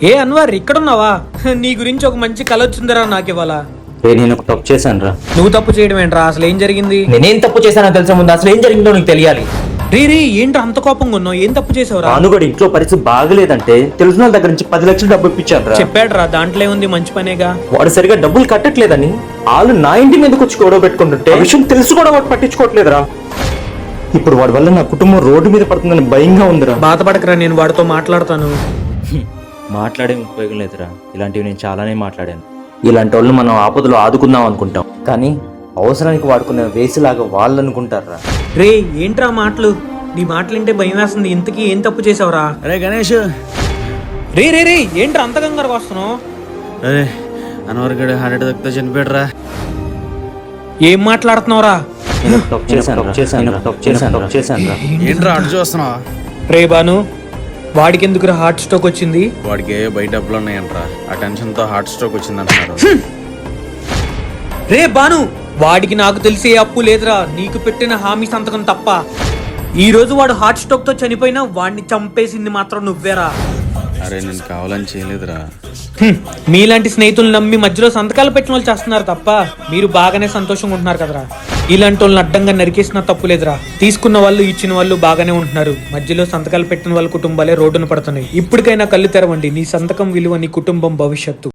ఏ అన్వర్ ఇక్కడున్నావా? నీ గురించి ఒక మంచి కళ వచ్చిందిరా నాకు ఇవాళ. నేను ఒక తప్పు చేశాను రా. నువ్వు తప్పు చేయడం ఏంట్రా? అసలు ఏం జరిగింది? నేనేం తప్పు చేశానో తెలిసే ముందు అసలు ఏం జరిగిందో నీకు తెలియాలి. రీ ఏంట్రా అంత కోపంగా ఉన్నావు? ఏం తప్పు చేసావురా? భానుగడు ఇంట్లో పరిస్థితి బాగలేదంటే తెలిసిన వాళ్ళ దగ్గర నుంచి 10 లక్షలు డబ్బు ఇప్పించాను రా. చెప్పాడురా, దాంట్లో ఏముంది, మంచి పనేగా. వాడు సరిగా డబ్బులు కట్టట్లేదని వాళ్ళు నా ఇంటి మీదకి వచ్చి గొడవ పెట్టుకుంటుంటే ఆ విషయం తెలుసు కూడా వాడు పట్టించుకోవట్లేదురా. ఇప్పుడు వాడి వల్ల నా కుటుంబం రోడ్డు మీద పడుతుందని భయంగా ఉందిరా. బాధపడకరా, నేను వాడితో మాట్లాడతాను. మాట్లాడే ఉపయోగం లేదురా. ఇలాంటివి నేను చాలానే మాట్లాడాను. ఇలాంటి వాళ్ళు మనం ఆపదలో ఆదుకుందాం అనుకుంటాం, కానీ అవసరానికి వాడుకునే వేసిలాగా వాళ్ళు అనుకుంటారా. రే ఏంట్రా మాటలు? నీ మాటలుంటే భయం వేస్తుంది. ఇంతకీ ఏం తప్పు చేసావురా? అరే గణేష్, రే ఏంట్రా అంత కంగారు వస్తున్నావు? అరే అన్వర్ గడు హార్ట్ అటాక్ తో చనిపోయాడురా. ఏం మాట్లాడుతున్నావురా? ఏంట్రా అటు చూస్తున్నావు? రే బాను, వాడికి ఎందుకురా హార్ట్ స్ట్రోక్ వచ్చింది? వాడికి బయట డబ్బులు ఉన్నాయంట్రా, ఆ టెన్షన్ తో హార్ట్ స్ట్రోక్ వచ్చింది అంటున్నారు. రే బాను, వాడికి నాకు తెలిసే అప్పు లేదురా, నీకు పెట్టిన హామీ సంతకం తప్ప. ఈ రోజు వాడు హార్ట్ స్ట్రోక్ తో చనిపోయినా వాడిని చంపేసింది మాత్రం నువ్వేరా. అరే నేను కావాలని చేయలేదురా. మీలాంటి స్నేహితులు నమ్మి మధ్యలో సంతకాలు పెట్టిన వాళ్ళు చేస్తున్నారు తప్ప మీరు బాగానే సంతోషంగా ఉంటున్నారు కదరా. ఇలాంటి వాళ్ళని అడ్డంగా నరికేసిన తప్పు లేదురా. తీసుకున్న వాళ్ళు ఇచ్చిన వాళ్ళు బాగానే ఉంటున్నారు, మధ్యలో సంతకాలు పెట్టిన వాళ్ళ కుటుంబాలే రోడ్డున పడుతున్నాయి. ఇప్పటికైనా కళ్ళు తెరవండి. నీ సంతకం విలువ నీ కుటుంబం భవిష్యత్తు.